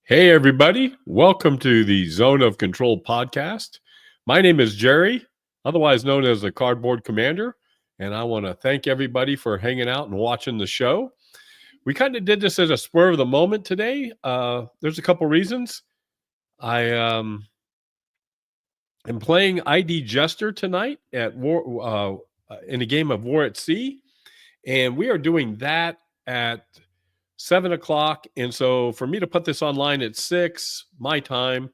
Hey, everybody. Welcome to the Zone of Control podcast. My name is Jerry, otherwise known as the Cardboard Commander, and I want to thank everybody for hanging out and watching the show. We kind of did this as a spur of the moment today. There's a couple reasons. I am playing ID Jester tonight at War in a game of War at Sea, and we are doing that at 7 o'clock. And so for me to put this online at 6 my time,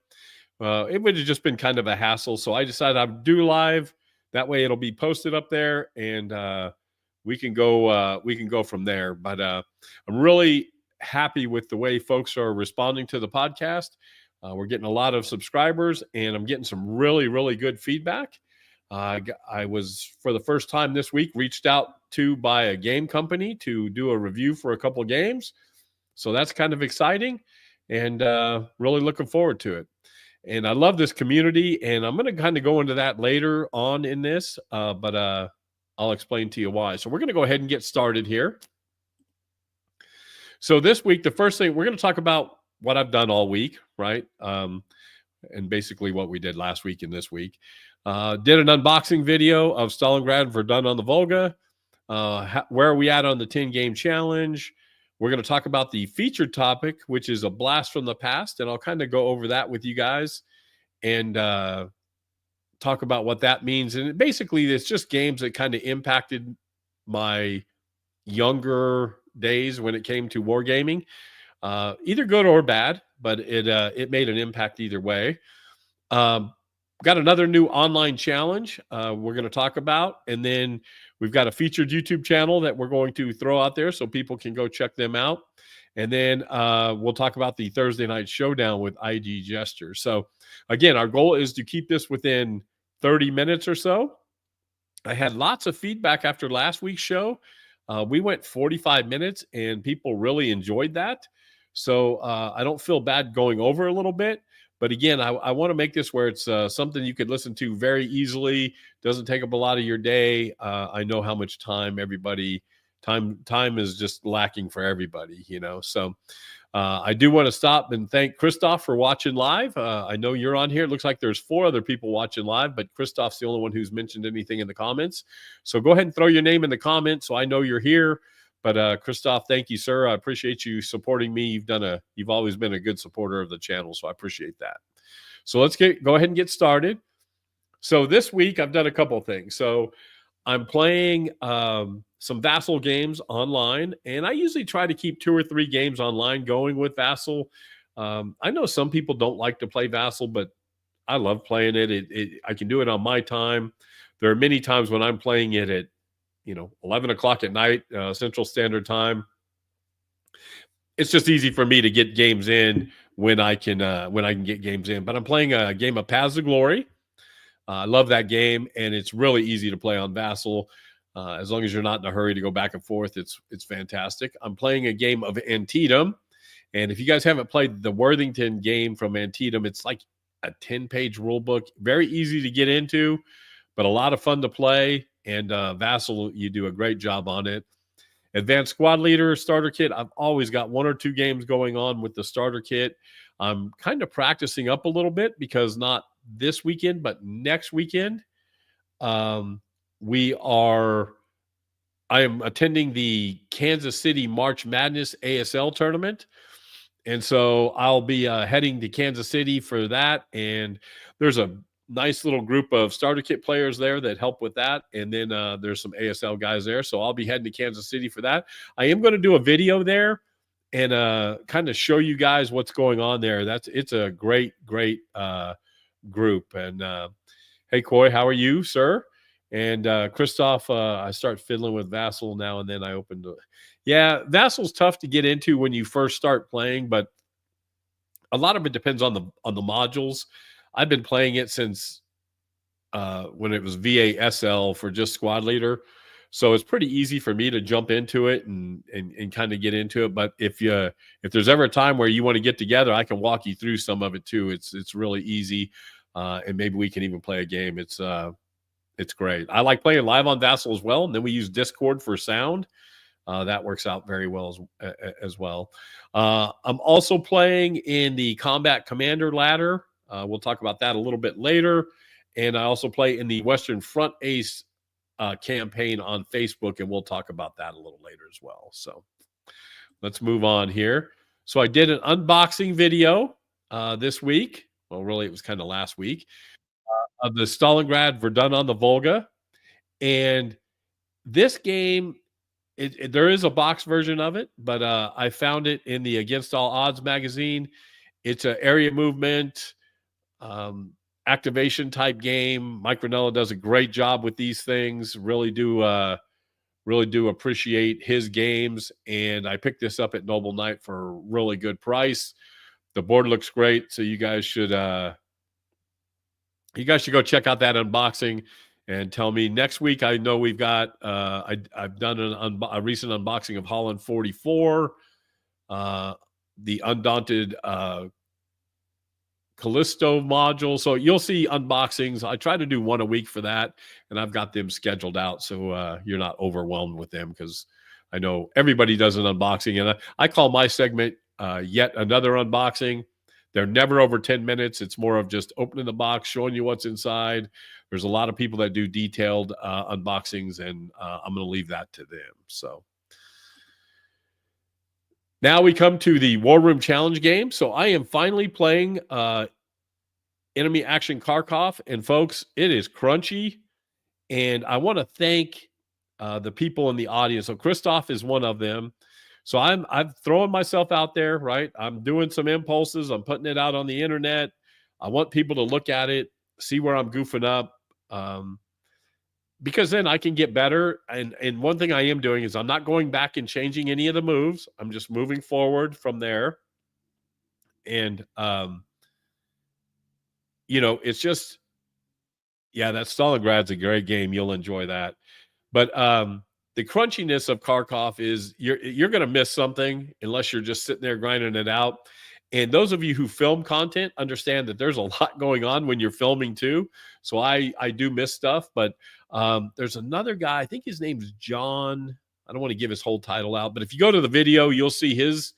it would have just been kind of a hassle. So I decided I'd do live. That way it'll be posted up there, and we can go from there. But I'm really happy with the way folks are responding to the podcast. We're getting a lot of subscribers, and I'm getting some really, really good feedback. I was, for the first time this week, reached out to by a game company to do a review for a couple of games. So that's kind of exciting, and really looking forward to it. And I love this community, and I'm going to kind of go into that later on in this, but I'll explain to you why. So we're going to go ahead and get started here. So this week, the first thing, we're going to talk about what I've done all week, right? And basically what we did last week and this week. Did an unboxing video of Stalingrad for Done on the Volga. Where are we at on the 10-game challenge? We're going to talk about the featured topic, which is a blast from the past, and I'll kind of go over that with you guys and talk about what that means. And basically, it's just games that kind of impacted my younger days when it came to wargaming, either good or bad, but it made an impact either way. Got another new online challenge we're going to talk about, and then we've got a featured YouTube channel that we're going to throw out there so people can go check them out. And then we'll talk about the Thursday Night Showdown with ID Jester. So again, our goal is to keep this within 30 minutes or so. I had lots of feedback after last week's show. We went 45 minutes, and people really enjoyed that. So I don't feel bad going over a little bit. But again, I want to make this where it's something you could listen to very easily. Doesn't take up a lot of your day. I know how much time time is just lacking for everybody, you know. So I do want to stop and thank Christoph for watching live. I know you're on here. It looks like there's 4 other people watching live, but Christoph's the only one who's mentioned anything in the comments. So go ahead and throw your name in the comments so I know you're here. But Christoph, thank you, sir. I appreciate you supporting me. You've always been a good supporter of the channel, so I appreciate that. So let's go ahead and get started. So this week I've done a couple of things. So I'm playing some Vassal games online, and I usually try to keep 2 or 3 games online going with Vassal. I know some people don't like to play Vassal, but I love playing it. I can do it on my time. There are many times when I'm playing it at 11 o'clock at night, Central Standard Time. It's just easy for me to get games in when I can get games in. But I'm playing a game of Paths of Glory. I love that game, and it's really easy to play on Vassal. As long as you're not in a hurry to go back and forth, it's fantastic. I'm playing a game of Antietam, and if you guys haven't played the Worthington game from Antietam, it's like a 10-page rule book. Very easy to get into, but a lot of fun to play. And Vassal, you do a great job on it. Advanced Squad Leader Starter Kit. I've always got 1 or 2 games going on with the starter kit. I'm kind of practicing up a little bit because not this weekend, but next weekend, we are I am attending the Kansas City March Madness ASL tournament. And so I'll be heading to Kansas City for that. And there's a nice little group of starter kit players there that help with that. And then there's some ASL guys there. So I'll be heading to Kansas City for that. I am going to do a video there and kind of show you guys what's going on there. It's a great group. And hey, Coy, how are you, sir? And Christoph, I start fiddling with Vassal now and then. I opened yeah, Vassal's tough to get into when you first start playing, but a lot of it depends on the modules. I've been playing it since when it was VASL for just squad leader. So it's pretty easy for me to jump into it and kind of get into it. But if there's ever a time where you want to get together, I can walk you through some of it too. It's really easy. And maybe we can even play a game. It's great. I like playing live on Vassal as well. And then we use Discord for sound. That works out very well as well. I'm also playing in the Combat Commander ladder. We'll talk about that a little bit later. And I also play in the Western Front Ace campaign on Facebook, and we'll talk about that a little later as well. So let's move on here. So I did an unboxing video this week. Well, really, it was kind of last week of the Stalingrad Verdun on the Volga. And this game, there is a box version of it, but I found it in the Against All Odds magazine. It's an area movement, activation type game. Mike Ranella does a great job with these things. Really do appreciate his games. And I picked this up at Noble Knight for a really good price. The board looks great, so you guys should go check out that unboxing and tell me. Next week, I know we've got I've done a recent unboxing of Holland 44, the Undaunted Callisto module. So you'll see unboxings. I try to do one a week for that, and I've got them scheduled out so you're not overwhelmed with them, because I know everybody does an unboxing, and I call my segment Yet Another Unboxing. They're never over 10 minutes. It's more of just opening the box, showing you what's inside. There's a lot of people that do detailed unboxings, and I'm going to leave that to them. So now we come to the War Room Challenge game. So I am finally playing Enemy Action Kharkov. And folks, it is crunchy. And I want to thank the people in the audience. So Christoph is one of them. So I'm throwing myself out there, right? I'm doing some impulses. I'm putting it out on the internet. I want people to look at it, see where I'm goofing up, because then I can get better. And one thing I am doing is I'm not going back and changing any of the moves. I'm just moving forward from there. And, it's just, yeah, that Stalingrad's a great game. You'll enjoy that. But the crunchiness of Kharkov is you're going to miss something unless you're just sitting there grinding it out. And those of you who film content understand that there's a lot going on when you're filming too. So I do miss stuff, but there's another guy, I think his name's John. I don't want to give his whole title out, but if you go to the video, you'll see his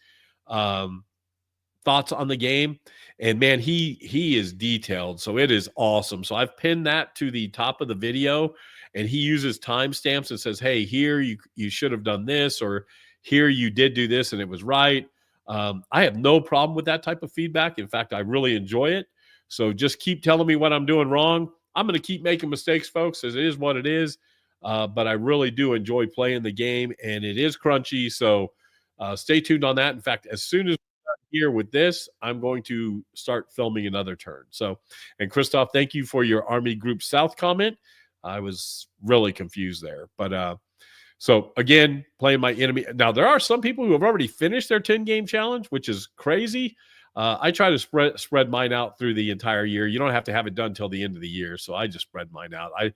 thoughts on the game. And man, he is detailed. So it is awesome. So I've pinned that to the top of the video, and he uses timestamps and says, hey, here you should have done this, or here you did do this and it was right. I have no problem with that type of feedback. In fact, I really enjoy it. So just keep telling me what I'm doing wrong. I'm going to keep making mistakes, folks, as it is what it is. But I really do enjoy playing the game, and it is crunchy. So stay tuned on that. In fact, as soon as we're here with this, I'm going to start filming another turn. So, and Christoph, thank you for your Army Group South comment. I was really confused there. But so again, playing my enemy. Now, there are some people who have already finished their 10-game challenge, which is crazy. I try to spread mine out through the entire year. You don't have to have it done till the end of the year. So I just spread mine out. I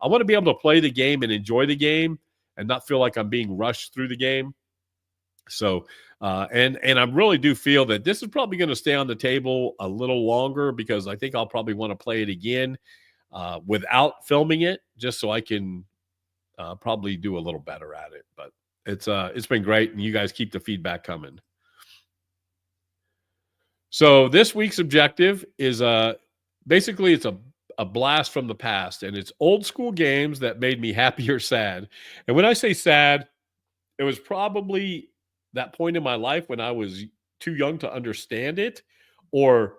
want to be able to play the game and enjoy the game and not feel like I'm being rushed through the game. So, and I really do feel that this is probably going to stay on the table a little longer, because I think I'll probably want to play it again without filming it, just so I can probably do a little better at it. But it's been great, and you guys keep the feedback coming. So this week's objective is basically it's a blast from the past, and it's old school games that made me happy or sad. And when I say sad, it was probably that point in my life when I was too young to understand it, or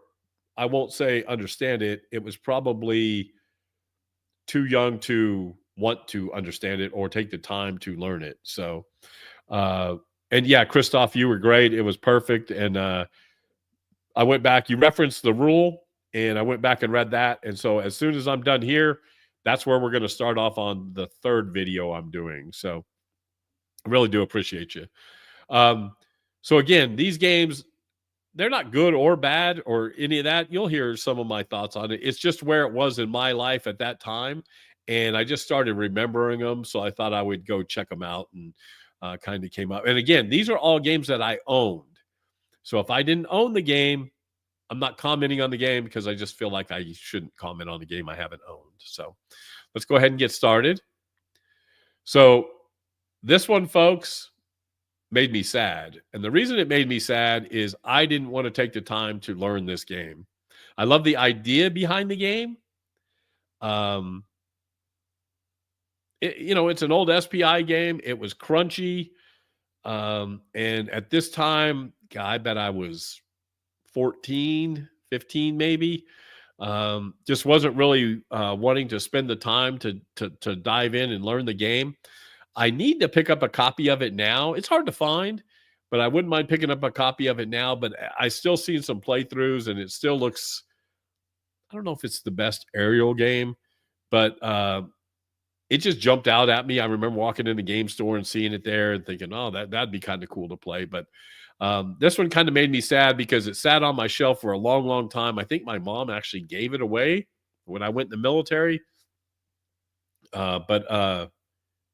I won't say understand it. It was probably too young to want to understand it or take the time to learn it. So, and yeah, Christoph, you were great. It was perfect. And I went back, you referenced the rule, and I went back and read that. And so as soon as I'm done here, that's where we're going to start off on the third video I'm doing. So I really do appreciate you. So again, these games, they're not good or bad or any of that. You'll hear some of my thoughts on it. It's just where it was in my life at that time. And I just started remembering them. So I thought I would go check them out, and kind of came up. And again, these are all games that I owned. So if I didn't own the game, I'm not commenting on the game because I just feel like I shouldn't comment on the game I haven't owned. So let's go ahead and get started. So this one, folks, made me sad. And the reason it made me sad is I didn't want to take the time to learn this game. I love the idea behind the game. It's an old SPI game. It was crunchy. And at this time, God, I bet I was 14, 15, maybe. Just wasn't really wanting to spend the time to dive in and learn the game. I need to pick up a copy of it now. It's hard to find, but I wouldn't mind picking up a copy of it now. But I still seen some playthroughs, and it still looks, I don't know if it's the best aerial game, but it just jumped out at me. I remember walking in the game store and seeing it there and thinking, oh, that'd be kind of cool to play. But this one kind of made me sad because it sat on my shelf for a long, long time. I think my mom actually gave it away when I went in the military. But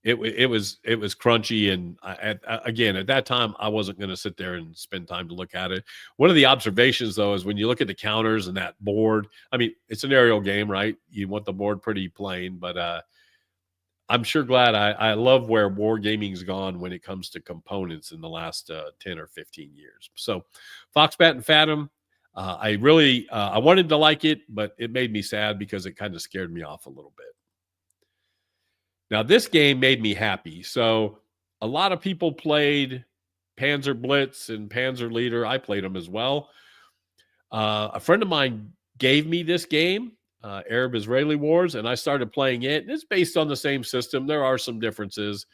it was crunchy, and again, at that time, I wasn't going to sit there and spend time to look at it. One of the observations, though, is when you look at the counters and that board. I mean, it's an aerial game, right? You want the board pretty plain, but I'm sure glad I love where wargaming's gone when it comes to components in the last 10 or 15 years. So Foxbat and Fathom, I really I wanted to like it, but it made me sad because it kind of scared me off a little bit. Now, this game made me happy. So a lot of people played Panzer Blitz and Panzer Leader. I played them as well. A friend of mine gave me this game, Arab-Israeli Wars, and I started playing it. It's based on the same system. There are some differences,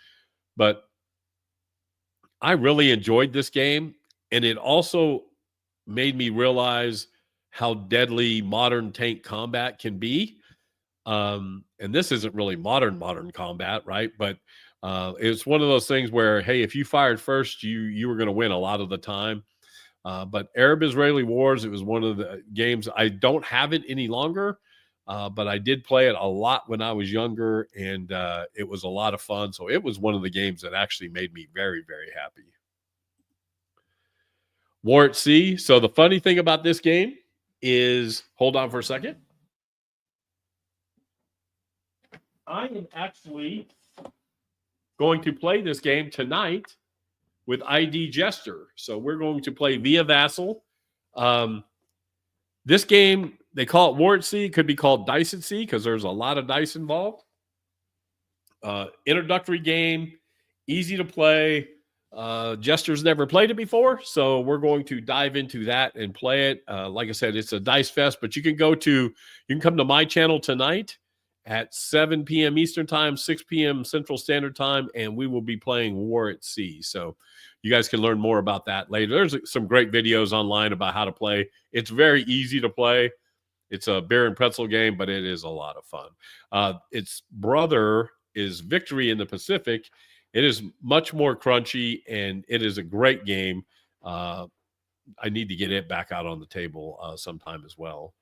but I really enjoyed this game, and it also made me realize how deadly modern tank combat can be. And this isn't really modern combat, right? But it's one of those things where, hey, if you fired first, you were going to win a lot of the time. But Arab-Israeli Wars, it was one of the games. I don't have it any longer, but I did play it a lot when I was younger, and it was a lot of fun. So it was one of the games that actually made me very, very happy. War at Sea. So the funny thing about this game is, hold on for a second. I am actually going to play this game tonight with ID Jester. So we're going to play via Vassal. This game, they call it War at Sea. It could be called Dice at Sea because there's a lot of dice involved. Introductory game, easy to play. Jester's never played it before, so we're going to dive into that and play it. Like I said, it's a dice fest, but you can come to my channel tonight at 7 p.m. Eastern Time, 6 p.m. Central Standard Time, and we will be playing War at Sea. So you guys can learn more about that later. There's some great videos online about how to play. It's very easy to play. It's a beer and pretzel game, but it is a lot of fun. Its brother is Victory in the Pacific. It is much more crunchy, and it is a great game. I need to get it back out on the table sometime as well.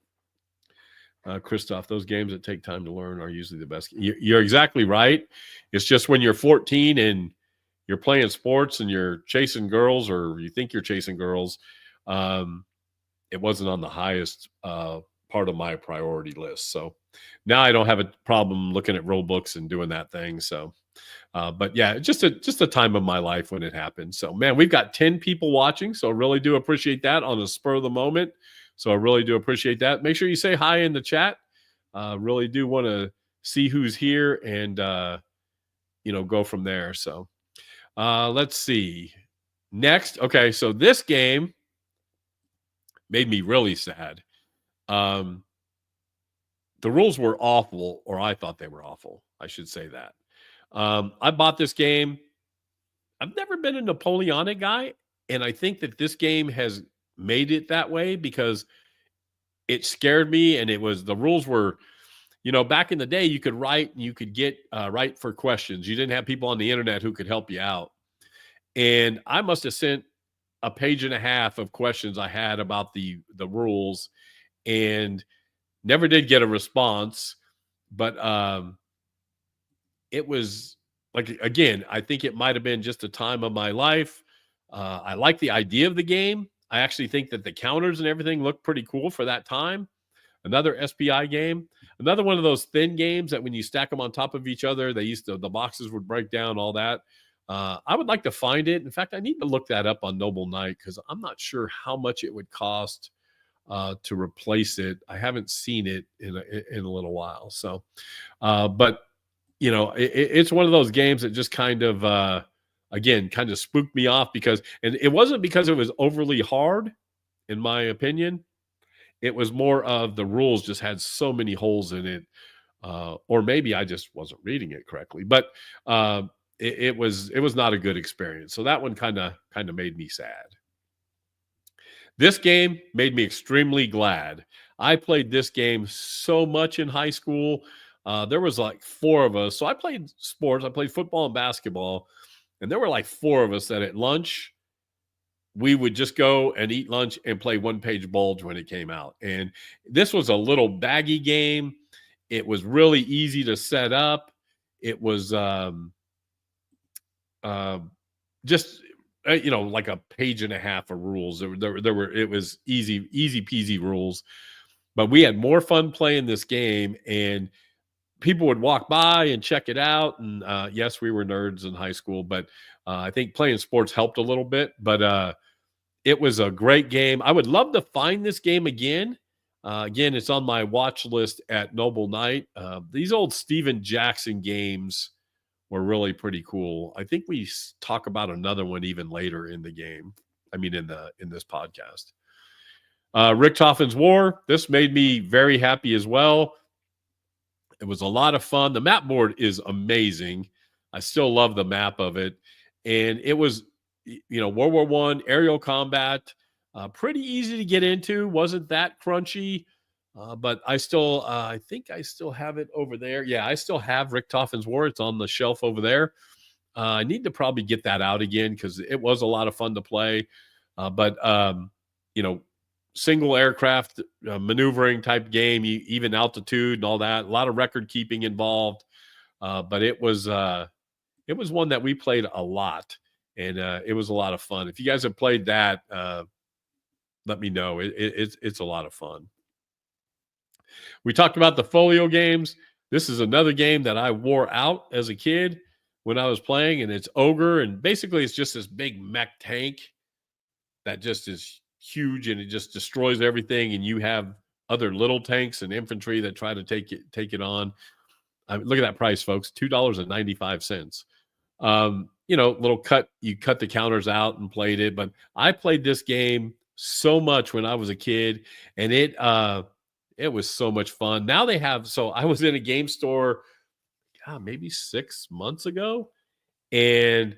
Christoph, those games that take time to learn are usually the best. You're exactly right. It's just when you're 14 and you're playing sports and you're chasing girls, or you think you're chasing girls, it wasn't on the highest part of my priority list. So now I don't have a problem looking at rule books and doing that thing. So, but yeah, just a time of my life when it happened. So, man, we've got 10 people watching, so really do appreciate that on the spur of the moment. So I really do appreciate that. Make sure you say hi in the chat. Really do want to see who's here and go from there. So let's see. Next, okay, so this game made me really sad. Um, the rules were awful, or I thought they were awful. I should say that. I bought this game. I've never been a Napoleonic guy, and I think that this game has made it that way because it scared me, and the rules were, back in the day, you could write and you could get write for questions. You didn't have people on the internet who could help you out. And I must have sent a page and a half of questions I had about the rules and never did get a response. But it was like, again, I think it might have been just a time of my life. I like the idea of the game. I actually think that the counters and everything looked pretty cool for that time. Another SPI game, another one of those thin games that when you stack them on top of each other, the boxes would break down, all that. I would like to find it. In fact, I need to look that up on Noble Knight because I'm not sure how much it would cost to replace it. I haven't seen it in a little while. So, but it's one of those games that just kind of, again, kind of spooked me off and it wasn't because it was overly hard, in my opinion. It was more of the rules just had so many holes in it, or maybe I just wasn't reading it correctly. But it was not a good experience. So that one kind of made me sad. This game made me extremely glad. I played this game so much in high school. There was like 4 of us. So I played sports. I played football and basketball. And there were like 4 of us that at lunch, we would just go and eat lunch and play one-page bulge when it came out. And this was a little baggy game. It was really easy to set up. It was just like a page and a half of rules. It was easy peasy rules. But we had more fun playing this game, and people would walk by and check it out. And yes, we were nerds in high school, but I think playing sports helped a little bit. But it was a great game. I would love to find this game again. Again, it's on my watch list at Noble Knight. These old Steven Jackson games were really pretty cool. I think we talk about another one even later in the game. I mean, in this podcast. Richtofen's War. This made me very happy as well. It was a lot of fun. The map board is amazing. I still love the map of it. And it was, World War I, aerial combat, pretty easy to get into. Wasn't that crunchy. But I think I still have it over there. Yeah, I still have Richtofen's War. It's on the shelf over there. I need to probably get that out again because it was a lot of fun to play. But single aircraft maneuvering type game, even altitude and all that. A lot of record keeping involved. But it was one that we played a lot, and it was a lot of fun. If you guys have played that, let me know. It's a lot of fun. We talked about the folio games. This is another game that I wore out as a kid when I was playing, and it's Ogre. And basically, it's just this big mech tank that just is huge, and it just destroys everything. And you have other little tanks and infantry that try to take it on. Look at that price, folks, $2.95. Little cut. You cut the counters out and played it. But I played this game so much when I was a kid, and it was so much fun. Now they have. So I was in a game store, maybe 6 months ago, and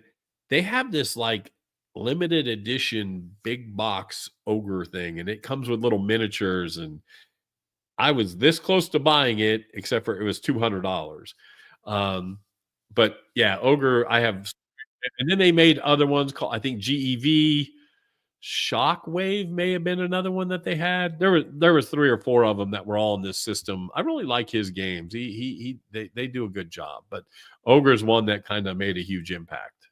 they have this like limited edition big box Ogre thing, and it comes with little miniatures. And I was this close to buying it, except for it was $200. But yeah, Ogre I have, and then they made other ones called, I think, GEV. Shockwave may have been another one that they had. There was 3 or 4 of them that were all in this system. I really like his games. They do a good job. But Ogre is one that kind of made a huge impact.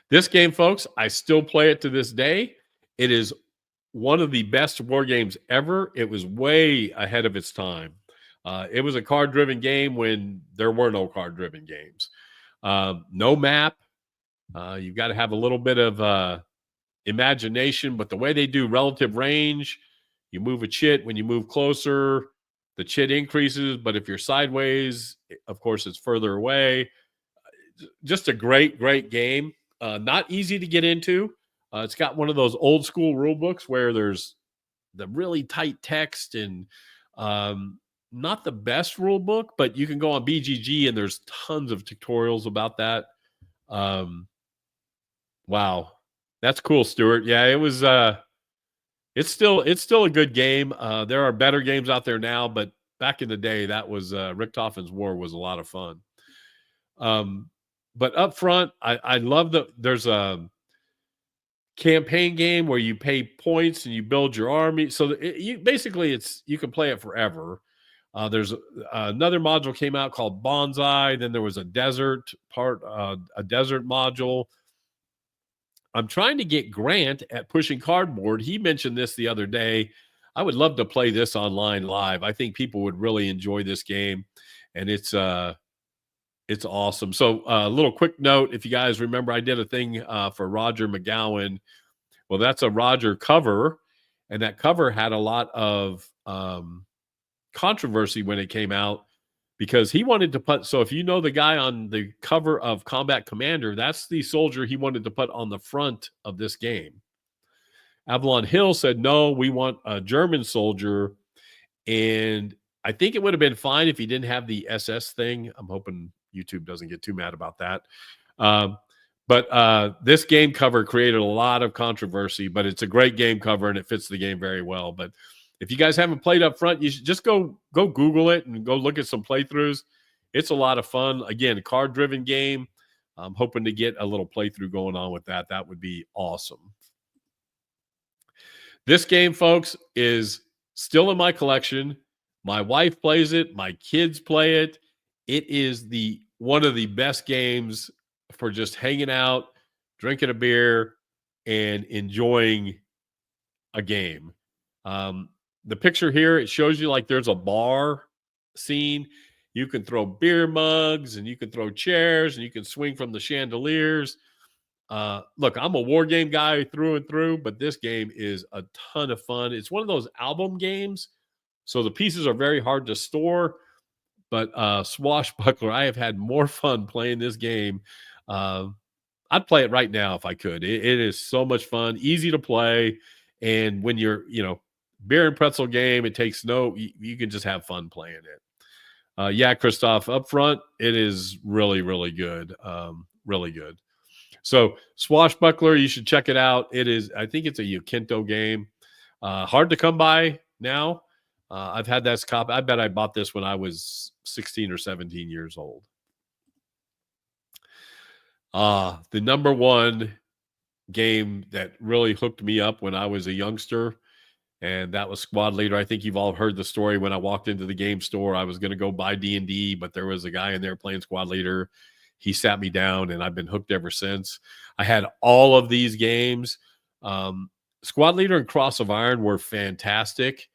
This game, folks, I still play it to this day. It is one of the best war games ever. It was way ahead of its time. It was a card-driven game when there were no card-driven games. No map. You've got to have a little bit of imagination, but the way they do relative range, you move a chit when you move closer. the chit increases, but if you're sideways, of course, it's further away. Just a great, great game. Not easy to get into. It's got one of those old school rule books where there's the really tight text and um, not the best rule book, but you can go on BGG and there's tons of tutorials about that. Wow, that's cool, Stuart. Yeah, it was. It's still a good game. There are better games out there now, but back in the day, that was Richtofen's War was a lot of fun. But up front, I love there's a campaign game where you pay points and you build your army. So you basically you can play it forever. There's another module came out called Bonsai. Then there was a desert part, a desert module. I'm trying to get Grant at Pushing Cardboard. He mentioned this the other day. I would love to play this online live. I think people would really enjoy this game, and it's awesome. So a little quick note, if you guys remember, I did a thing for Roger McGowan. Well, that's a Roger cover, and that cover had a lot of controversy when it came out because he wanted to put, so if you know the guy on the cover of Combat Commander, that's the soldier he wanted to put on the front of this game. Avalon Hill said, no, we want a German soldier. And I think it would have been fine if he didn't have the SS thing. I'm hoping YouTube doesn't get too mad about that. But this game cover created a lot of controversy, but it's a great game cover and it fits the game very well. But if you guys haven't played up front, you should just go Google it and go look at some playthroughs. It's a lot of fun. Again, a card-driven game. I'm hoping to get a little playthrough going on with that. That would be awesome. This game, folks, is still in my collection. My wife plays it. My kids play it. It is one of the best games for just hanging out, drinking a beer, and enjoying a game. The picture here, it shows you like there's a bar scene. You can throw beer mugs and you can throw chairs and you can swing from the chandeliers. Look, I'm a war game guy through and through, but this game is a ton of fun. It's one of those album games, so the pieces are very hard to store. But Swashbuckler, I have had more fun playing this game. I'd play it right now if I could. It is so much fun, easy to play, and when you're, beer and pretzel game, it takes you can just have fun playing it. Yeah, Christoph, up front, it is really, really good. Really good. So Swashbuckler, you should check it out. I think it's a Yukinto game. Hard to come by now. I've had that copy. I bet I bought this when I was 16 or 17 years old. The number one game that really hooked me up when I was a youngster, and that was Squad Leader. I think you've all heard the story. When I walked into the game store, I was going to go buy D&D, but there was a guy in there playing Squad Leader. He sat me down, and I've been hooked ever since. I had all of these games. Squad Leader and Cross of Iron were fantastic.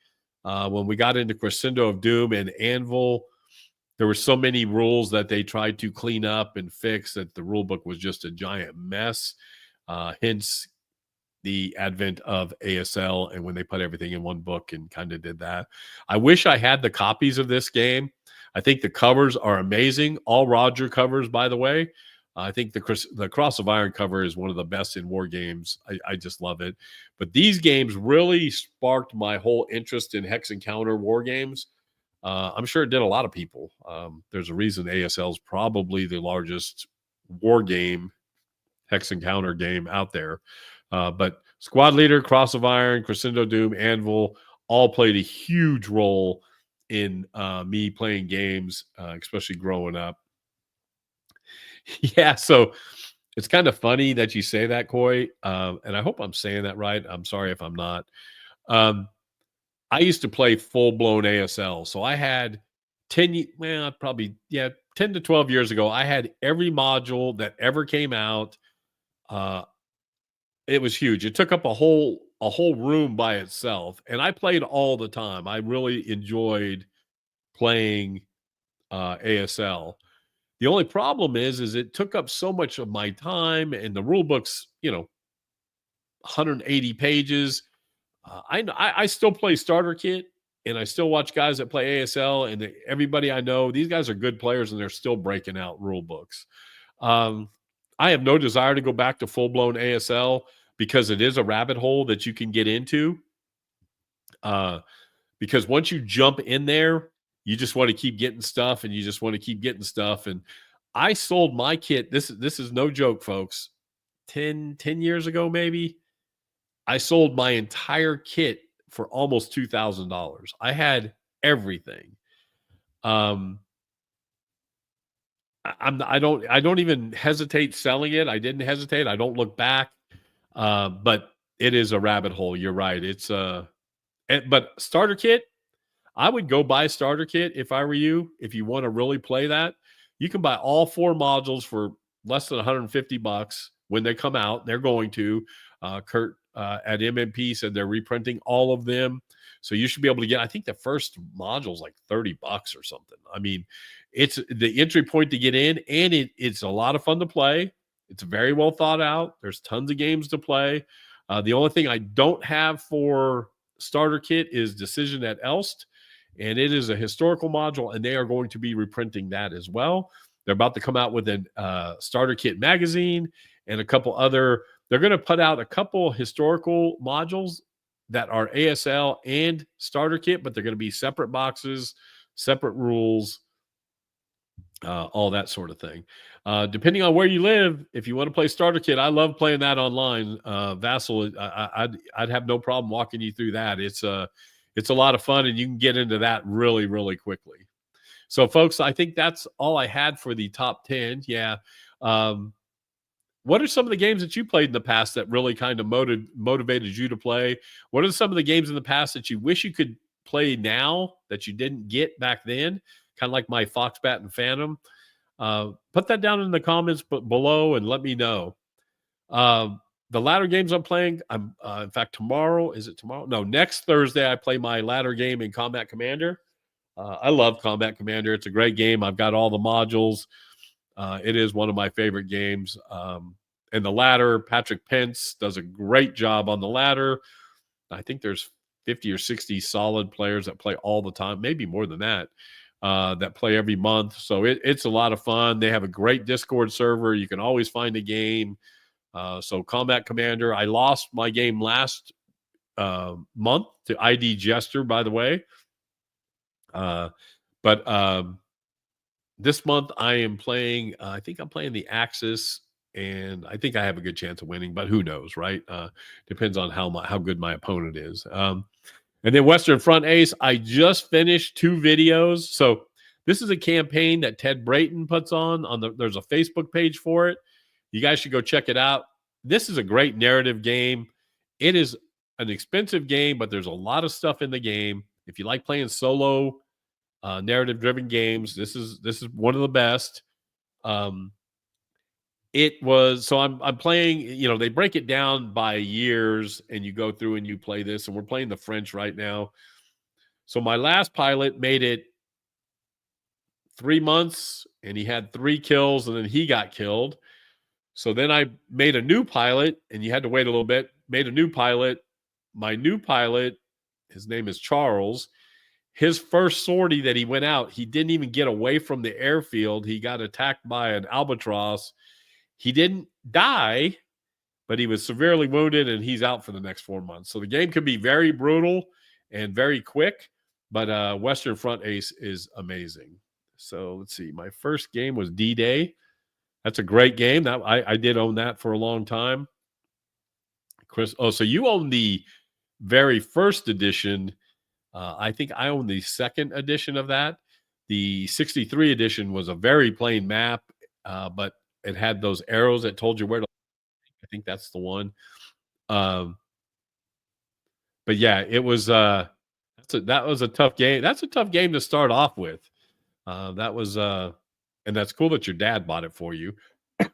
When we got into Crescendo of Doom and Anvil, there were so many rules that they tried to clean up and fix that the rule book was just a giant mess. Hence the advent of ASL and when they put everything in one book and kind of did that. I wish I had the copies of this game. I think the covers are amazing. All Roger covers, by the way. I think the Cross of Iron cover is one of the best in war games. I just love it. But these games really sparked my whole interest in Hex and Counter war games. I'm sure it did a lot of people. There's a reason ASL is probably the largest war game, Hex and Counter game out there. But Squad Leader, Cross of Iron, Crescendo Doom, Anvil all played a huge role in me playing games, especially growing up. Yeah, so it's kind of funny that you say that, Coy, and I hope I'm saying that right. I'm sorry if I'm not. I used to play full-blown ASL, so I had 10 to 12 years ago, I had every module that ever came out. It was huge. It took up a whole room by itself, and I played all the time. I really enjoyed playing ASL. The only problem is it took up so much of my time, and the rule book's 180 pages. I still play starter kit, and I still watch guys that play ASL, and everybody I know, these guys are good players, and they're still breaking out rule books. I have no desire to go back to full-blown ASL because it is a rabbit hole that you can get into. Because once you jump in there, you just want to keep getting stuff, and you just want to keep getting stuff. And I sold my kit. This is no joke, folks. 10 years ago, maybe, I sold my entire kit for almost $2,000. I had everything. I don't even hesitate selling it. I didn't hesitate. I don't look back. But it is a rabbit hole. You're right. It's but starter kit, I would go buy a starter kit if I were you. If you want to really play that, you can buy all 4 modules for less than $150 when they come out. They're going to. Kurt at MMP said they're reprinting all of them. So you should be able to get, I think the first module is like $30 or something. I mean, it's the entry point to get in, and it's a lot of fun to play. It's very well thought out. There's tons of games to play. The only thing I don't have for starter kit is Decision at Elst, and it is a historical module, and they are going to be reprinting that as well. They're about to come out with a starter kit magazine and a couple other. They're going to put out a couple historical modules that are ASL and starter kit, but they're going to be separate boxes, separate rules, all that sort of thing. Depending on where you live, if you want to play starter kit, I love playing that online. Vassal, I'd have no problem walking you through that. It's a lot of fun, and you can get into that really, really quickly. So, folks, I think that's all I had for the top 10. Yeah. What are some of the games that you played in the past that really kind of motivated you to play? What are some of the games in the past that you wish you could play now that you didn't get back then? Kind of like my Foxbat and Phantom. Put that down in the comments below and let me know. The ladder games I'm playing, in fact, tomorrow, is it tomorrow? No, next Thursday, I play my ladder game in Combat Commander. I love Combat Commander. It's a great game. I've got all the modules. It is one of my favorite games. And the ladder, Patrick Pence does a great job on the ladder. I think there's 50 or 60 solid players that play all the time, maybe more than that, that play every month. So it's a lot of fun. They have a great Discord server. You can always find a game. So Combat Commander, I lost my game last month to ID Jester, by the way. But this month I am playing, I think I'm playing the Axis, and I think I have a good chance of winning, but who knows, right? Depends on how good my opponent is. And then Western Front Ace, I just finished 2 videos. So this is a campaign that Ted Brayton puts on there's a Facebook page for it. You guys should go check it out. This is a great narrative game. It is an expensive game, but there's a lot of stuff in the game. If you like playing solo narrative-driven games, this is one of the best. It was, so I'm playing, they break it down by years, and you go through and you play this, and we're playing the French right now. So my last pilot made it 3 months, and he had 3 kills, and then he got killed. So then I made a new pilot, and you had to wait a little bit, made a new pilot. My new pilot, his name is Charles. His first sortie that he went out, he didn't even get away from the airfield. He got attacked by an albatross. He didn't die, but he was severely wounded, and he's out for the next 4 months. So the game could be very brutal and very quick, but Western Front Ace is amazing. So let's see. My first game was D-Day. That's a great game. That I did own that for a long time. Chris, so you own the very first edition. I think I own the second edition of that. The 63 edition was a very plain map, but it had those arrows that told you where to. I think that's the one. But yeah, it was that was a tough game. That's a tough game to start off with. That was and that's cool that your dad bought it for you.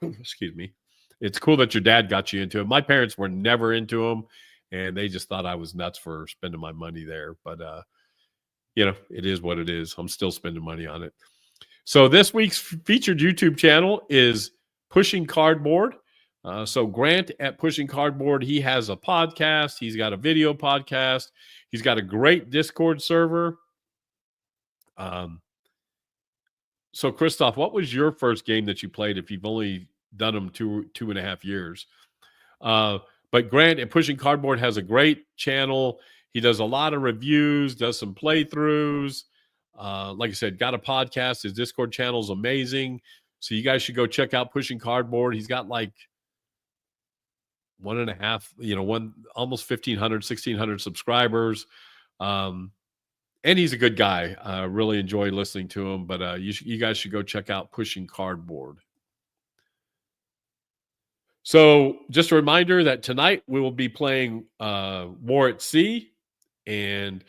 Excuse me. It's cool that your dad got you into it. My parents were never into them, and they just thought I was nuts for spending my money there. But it is what it is. I'm still spending money on it. So this week's featured YouTube channel is Pushing Cardboard. So Grant at Pushing Cardboard, he has a podcast. He's got a video podcast. He's got a great Discord server. So Christoph, what was your first game that you played if you've only done them 2.5 years? But Grant at Pushing Cardboard has a great channel. He does a lot of reviews, does some playthroughs. Like I said, got a podcast. His Discord channel is amazing. So you guys should go check out Pushing Cardboard. He's got like 1.5, almost 1,500, 1,600 subscribers. And he's a good guy. Really enjoy listening to him. But you guys should go check out Pushing Cardboard. So just a reminder that tonight we will be playing War at Sea. And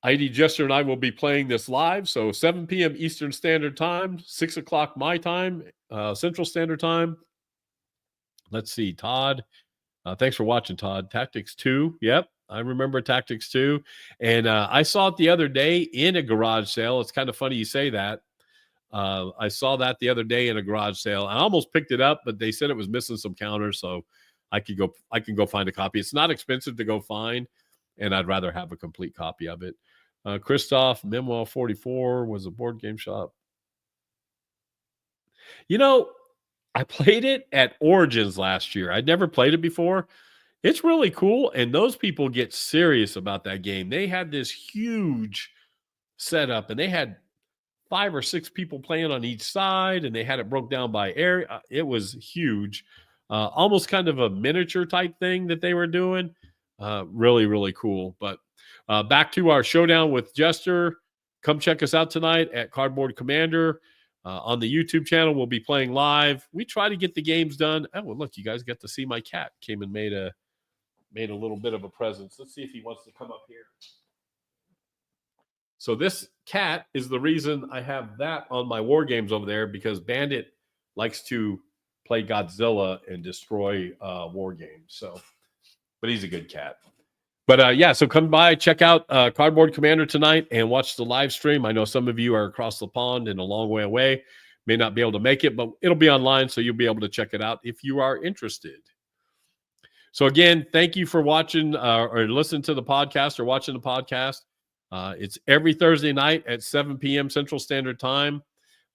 ID Jester and I will be playing this live. So 7 p.m. Eastern Standard Time, 6 o'clock my time, Central Standard Time. Let's see, Todd. Thanks for watching, Todd. Tactics 2. Yep, I remember Tactics 2. And I saw it the other day in a garage sale. It's kind of funny you say that. I saw that the other day in a garage sale. I almost picked it up, but they said it was missing some counters, so I can go find a copy. It's not expensive to go find, and I'd rather have a complete copy of it. Christoph, Memoir 44 was a board game shop. I played it at Origins last year. I'd never played it before. It's really cool, and those people get serious about that game. They had this huge setup, and they had 5 or 6 people playing on each side, and they had it broke down by area. It was huge, almost kind of a miniature type thing that they were doing. Really, really cool. But back to our showdown with Jester. Come check us out tonight at Cardboard Commander. On the YouTube channel, we'll be playing live. We try to get the games done. Oh, well, look, you guys get to see my cat. Came and made a little bit of a presence. Let's see if he wants to come up here. So this cat is the reason I have that on my war games over there, because Bandit likes to play Godzilla and destroy war games. So, but he's a good cat. But yeah, so come by, check out Cardboard Commander tonight and watch the live stream. I know some of you are across the pond and a long way away, may not be able to make it, but it'll be online, so you'll be able to check it out if you are interested. So again, thank you for watching or listening to the podcast or watching the podcast. It's every Thursday night at 7 p.m. Central Standard Time.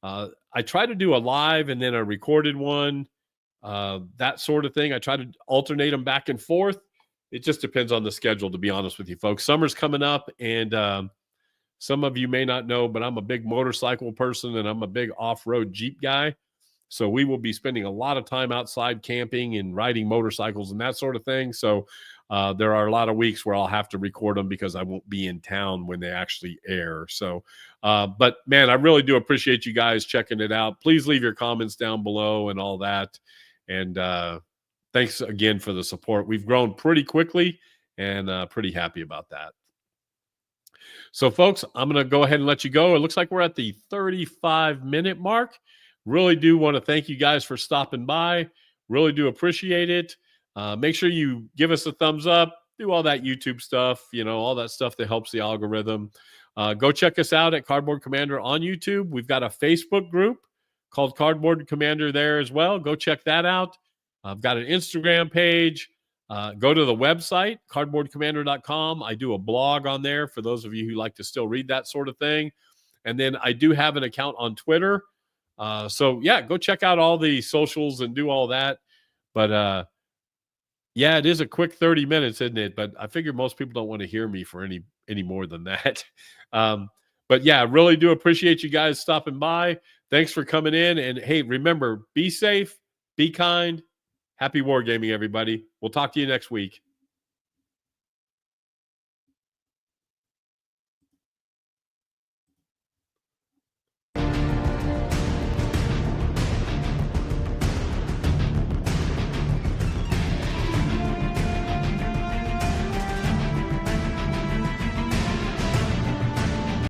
I try to do a live and then a recorded one, that sort of thing. I try to alternate them back and forth. It just depends on the schedule, to be honest with you folks. Summer's coming up, and some of you may not know, but I'm a big motorcycle person, and I'm a big off-road Jeep guy. So we will be spending a lot of time outside camping and riding motorcycles and that sort of thing. So there are a lot of weeks where I'll have to record them because I won't be in town when they actually air. So, but man, I really do appreciate you guys checking it out. Please leave your comments down below and all that. And thanks again for the support. We've grown pretty quickly and pretty happy about that. So folks, I'm going to go ahead and let you go. It looks like we're at the 35-minute mark. Really do want to thank you guys for stopping by. Really do appreciate it. Make sure you give us a thumbs up, do all that YouTube stuff, all that stuff that helps the algorithm. Go check us out at Cardboard Commander on YouTube. We've got a Facebook group called Cardboard Commander there as well. Go check that out. I've got an Instagram page. Go to the website, cardboardcommander.com. I do a blog on there for those of you who like to still read that sort of thing. And then I do have an account on Twitter. So yeah, go check out all the socials and do all that. But yeah, it is a quick 30 minutes, isn't it? But I figure most people don't want to hear me for any more than that. But yeah, really do appreciate you guys stopping by. Thanks for coming in. And hey, remember, be safe, be kind. Happy wargaming, everybody. We'll talk to you next week.